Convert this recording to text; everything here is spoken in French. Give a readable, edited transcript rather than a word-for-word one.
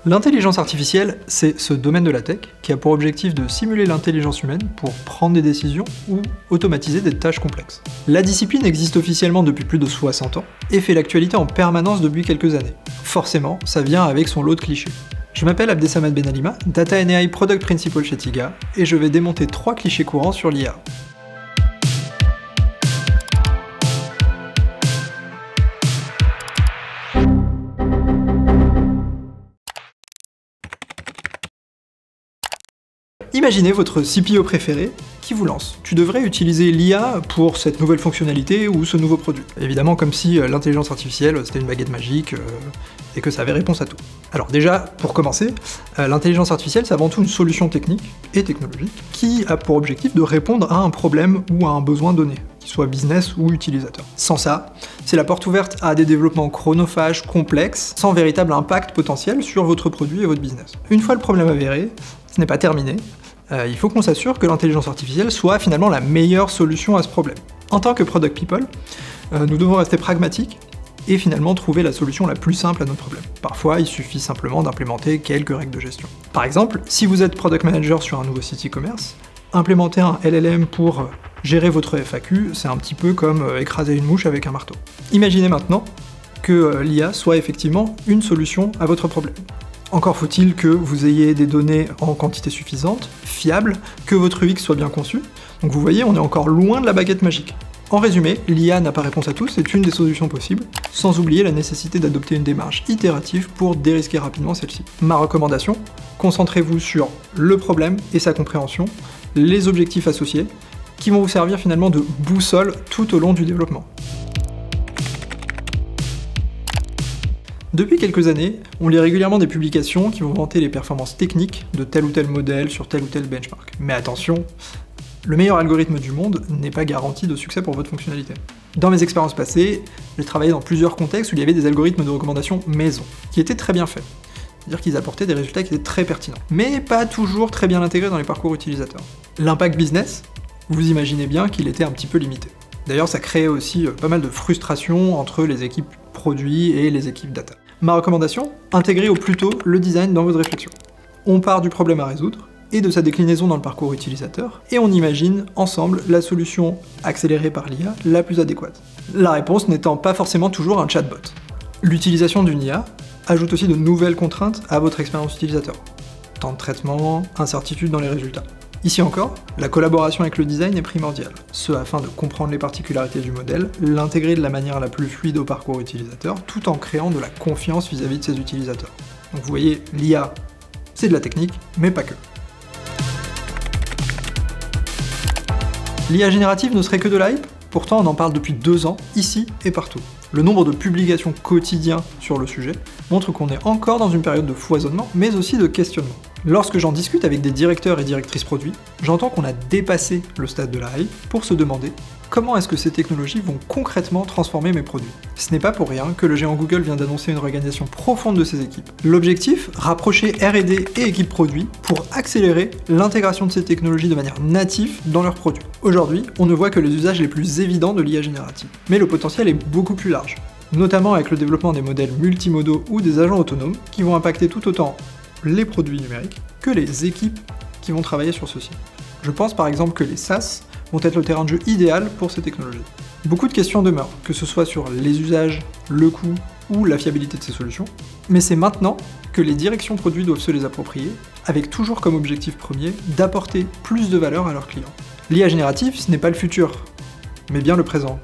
L'intelligence artificielle, c'est ce domaine de la tech qui a pour objectif de simuler l'intelligence humaine pour prendre des décisions ou automatiser des tâches complexes. La discipline existe officiellement depuis plus de 60 ans et fait l'actualité en permanence depuis quelques années. Forcément, ça vient avec son lot de clichés. Je m'appelle Abdessamad Benalima, Data & AI Product Principal chez Tiga, et je vais démonter 3 clichés courants sur l'IA. Imaginez votre CPO préféré qui vous lance. Tu devrais utiliser l'IA pour cette nouvelle fonctionnalité ou ce nouveau produit. Évidemment, comme si l'intelligence artificielle c'était une baguette magique et que ça avait réponse à tout. Alors déjà, pour commencer, l'intelligence artificielle c'est avant tout une solution technique et technologique qui a pour objectif de répondre à un problème ou à un besoin donné, qu'il soit business ou utilisateur. Sans ça, c'est la porte ouverte à des développements chronophages, complexes, sans véritable impact potentiel sur votre produit et votre business. Une fois le problème avéré, ce n'est pas terminé. Il faut qu'on s'assure que l'intelligence artificielle soit finalement la meilleure solution à ce problème. En tant que product people, nous devons rester pragmatiques et finalement trouver la solution la plus simple à notre problème. Parfois, il suffit simplement d'implémenter quelques règles de gestion. Par exemple, si vous êtes product manager sur un nouveau site e-commerce, implémenter un LLM pour gérer votre FAQ, c'est un petit peu comme écraser une mouche avec un marteau. Imaginez maintenant que l'IA soit effectivement une solution à votre problème. Encore faut-il que vous ayez des données en quantité suffisante, fiables, que votre UX soit bien conçu. Donc vous voyez, on est encore loin de la baguette magique. En résumé, l'IA n'a pas réponse à tout, c'est une des solutions possibles, sans oublier la nécessité d'adopter une démarche itérative pour dérisquer rapidement celle-ci. Ma recommandation, concentrez-vous sur le problème et sa compréhension, les objectifs associés, qui vont vous servir finalement de boussole tout au long du développement. Depuis quelques années, on lit régulièrement des publications qui vont vanter les performances techniques de tel ou tel modèle sur tel ou tel benchmark. Mais attention, le meilleur algorithme du monde n'est pas garanti de succès pour votre fonctionnalité. Dans mes expériences passées, j'ai travaillé dans plusieurs contextes où il y avait des algorithmes de recommandation maison, qui étaient très bien faits. C'est-à-dire qu'ils apportaient des résultats qui étaient très pertinents, mais pas toujours très bien intégrés dans les parcours utilisateurs. L'impact business, vous imaginez bien qu'il était un petit peu limité. D'ailleurs, ça créait aussi pas mal de frustration entre les équipes produits et les équipes data. Ma recommandation, intégrez au plus tôt le design dans votre réflexion. On part du problème à résoudre et de sa déclinaison dans le parcours utilisateur, et on imagine ensemble la solution accélérée par l'IA la plus adéquate. La réponse n'étant pas forcément toujours un chatbot. L'utilisation d'une IA ajoute aussi de nouvelles contraintes à votre expérience utilisateur. Temps de traitement, incertitude dans les résultats. Ici encore, la collaboration avec le design est primordiale, ce afin de comprendre les particularités du modèle, l'intégrer de la manière la plus fluide au parcours utilisateur, tout en créant de la confiance vis-à-vis de ses utilisateurs. Donc vous voyez, l'IA, c'est de la technique, mais pas que. L'IA générative ne serait que de la hype? Pourtant on en parle depuis 2 ans, ici et partout. Le nombre de publications quotidiennes sur le sujet montre qu'on est encore dans une période de foisonnement, mais aussi de questionnement. Lorsque j'en discute avec des directeurs et directrices produits, j'entends qu'on a dépassé le stade de la hype pour se demander comment est-ce que ces technologies vont concrètement transformer mes produits. Ce n'est pas pour rien que le géant Google vient d'annoncer une réorganisation profonde de ses équipes. L'objectif, rapprocher R&D et équipe produit pour accélérer l'intégration de ces technologies de manière native dans leurs produits. Aujourd'hui, on ne voit que les usages les plus évidents de l'IA générative. Mais le potentiel est beaucoup plus large, notamment avec le développement des modèles multimodaux ou des agents autonomes qui vont impacter tout autant les produits numériques que les équipes qui vont travailler sur ceux-ci. Je pense par exemple que les SaaS vont être le terrain de jeu idéal pour ces technologies. Beaucoup de questions demeurent, que ce soit sur les usages, le coût ou la fiabilité de ces solutions, mais c'est maintenant que les directions produits doivent se les approprier, avec toujours comme objectif premier d'apporter plus de valeur à leurs clients. L'IA générative, ce n'est pas le futur, mais bien le présent.